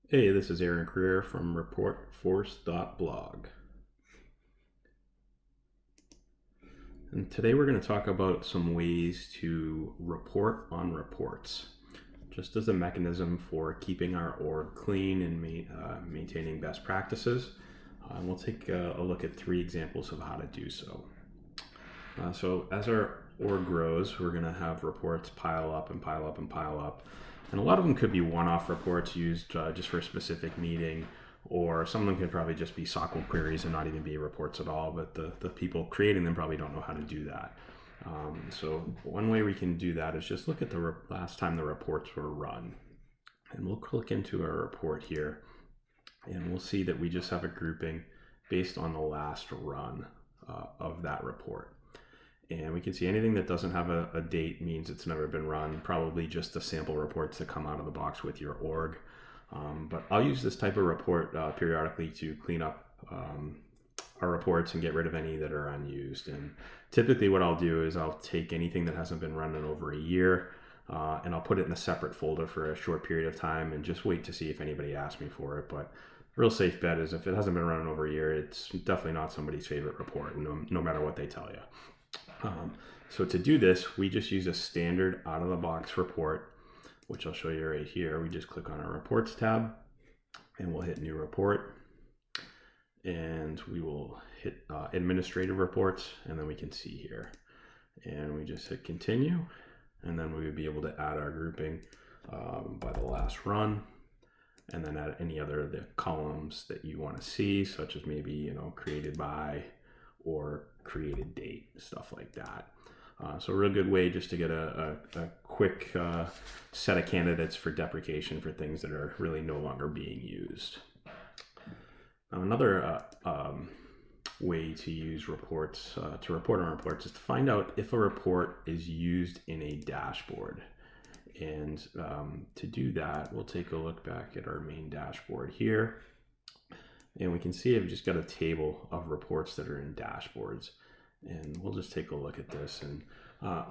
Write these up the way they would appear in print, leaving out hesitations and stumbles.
Hey, this is Aaron Creer from reportforce.blog. And today we're going to talk about some ways to report on reports, just as a mechanism for keeping our org clean and maintaining best practices. And we'll take a look at 3 examples of how to do so. So as our org grows, we're going to have reports pile up and pile up and pile up. And a lot of them could be one-off reports used just for a specific meeting, or some of them could probably just be SQL queries and not even be reports at all, but the people creating them probably don't know how to do that. So one way we can do that is just look at the last time the reports were run. And we'll click into our report here, and we'll see that we just have a grouping based on the last run of that report. And we can see anything that doesn't have a date means it's never been run, probably just the sample reports that come out of the box with your org. But I'll use this type of report periodically to clean up our reports and get rid of any that are unused. And typically what I'll do is I'll take anything that hasn't been run in over a year and I'll put it in a separate folder for a short period of time and just wait to see if anybody asks me for it. But real safe bet is if it hasn't been run in over a year, it's definitely not somebody's favorite report, no matter what they tell you. So to do this, we just use a standard out-of-the-box report, which I'll show you right here. We just click on our Reports tab, and we'll hit New Report, and we will hit Administrative Reports, and then we can see here. And we just hit Continue, and then we would be able to add our grouping by the last run, and then add any other of the columns that you want to see, such as maybe created by or created date, stuff like that. So a real good way just to get a quick set of candidates for deprecation for things that are really no longer being used. Now another way to use reports, to report on reports, is to find out if a report is used in a dashboard. And to do that, we'll take a look back at our main dashboard here. And we can see I've just got a table of reports that are in dashboards. And we'll just take a look at this. And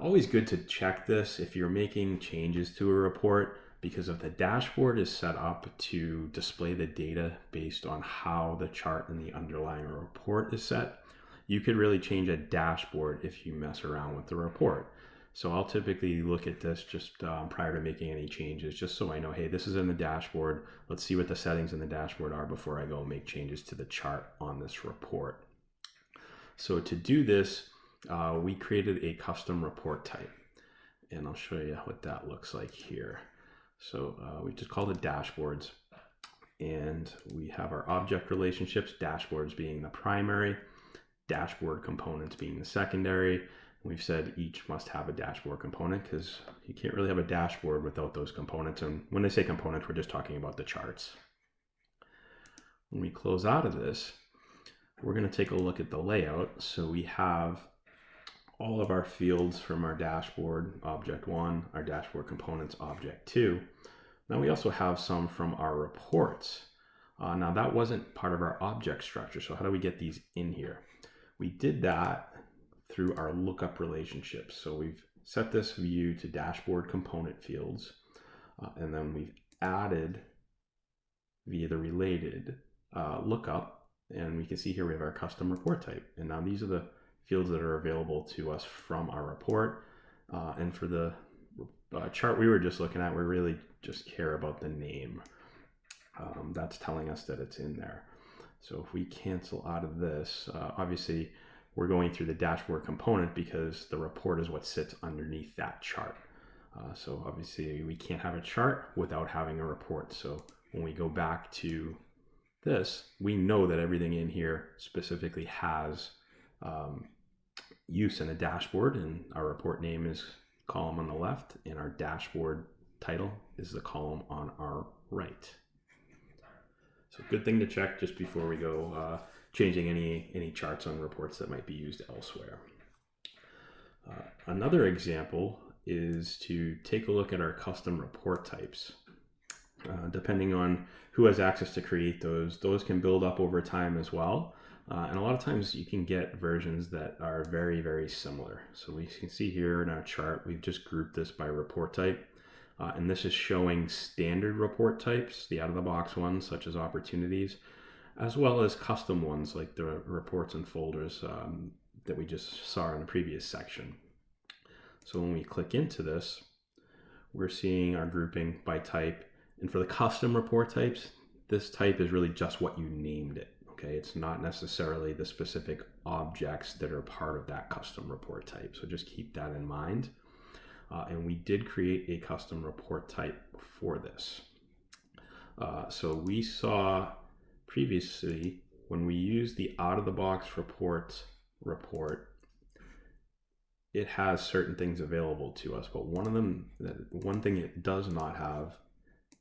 always good to check this if you're making changes to a report, because if the dashboard is set up to display the data based on how the chart and the underlying report is set, you could really change a dashboard if you mess around with the report. So I'll typically look at this just prior to making any changes, just so I know, hey, this is in the dashboard. Let's see what the settings in the dashboard are before I go make changes to the chart on this report. So to do this, we created a custom report type, and I'll show you what that looks like here. So we just called it dashboards, and we have our object relationships, dashboards being the primary, dashboard components being the secondary. We've said each must have a dashboard component because you can't really have a dashboard without those components. And when I say components, we're just talking about the charts. When we close out of this, we're going to take a look at the layout. So we have all of our fields from our dashboard, object 1, our dashboard components, object 2. Now we also have some from our reports. Now that wasn't part of our object structure. So how do we get these in here? We did that through our lookup relationships. So we've set this view to dashboard component fields, and then we've added via the related lookup, and we can see here we have our custom report type. And now these are the fields that are available to us from our report. And for the chart we were just looking at, we really just care about the name. That's telling us that it's in there. So if we cancel out of this, obviously we're going through the dashboard component because the report is what sits underneath that chart. So obviously we can't have a chart without having a report. So when we go back to this, we know that everything in here specifically has use in a dashboard, and our report name is column on the left, and our dashboard title is the column on our right. So good thing to check just before we go changing any charts on reports that might be used elsewhere. Another example is to take a look at our custom report types. Depending on who has access to create those can build up over time as well. And a lot of times you can get versions that are very, very similar. So we can see here in our chart, we've just grouped this by report type. And this is showing standard report types, the out-of-the-box ones such as opportunities, as well as custom ones like the reports and folders that we just saw in the previous section. So when we click into this, we're seeing our grouping by type. And for the custom report types, this type is really just what you named it. Okay, it's not necessarily the specific objects that are part of that custom report type. So just keep that in mind. And we did create a custom report type for this. So we saw previously when we use the out-of-the-box report, it has certain things available to us, but one thing it does not have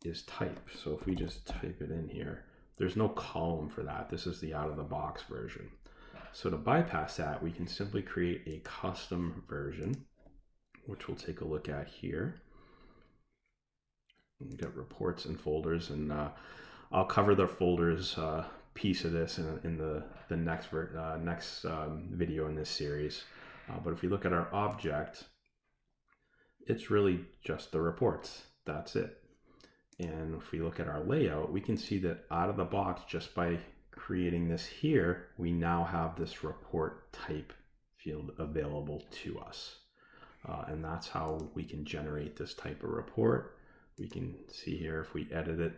is type. So if we just type it in here, there's no column for that. This is the out-of-the-box version. So to bypass that, we can simply create a custom version, which we'll take a look at here. We've got reports and folders, and I'll cover the folders piece of this in the next video in this series. But if we look at our object, it's really just the reports. That's it. And if we look at our layout, we can see that out of the box, just by creating this here, we now have this report type field available to us. And that's how we can generate this type of report. We can see here, if we edit it,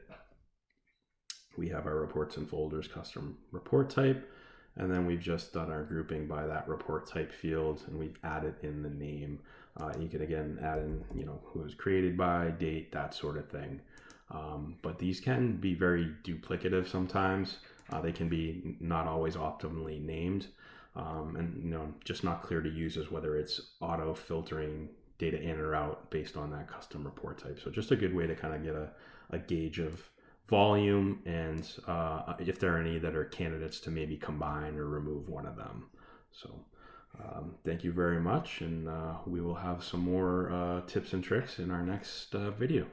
we have our reports and folders custom report type. And then we've just done our grouping by that report type field, and we've added in the name. You can again add in, who it was created by, date, that sort of thing. But these can be very duplicative sometimes. They can be not always optimally named, and just not clear to users whether it's auto filtering data in or out based on that custom report type. So just a good way to kind of get a gauge of volume and if there are any that are candidates to maybe combine or remove one of them. So thank you very much, and we will have some more tips and tricks in our next video.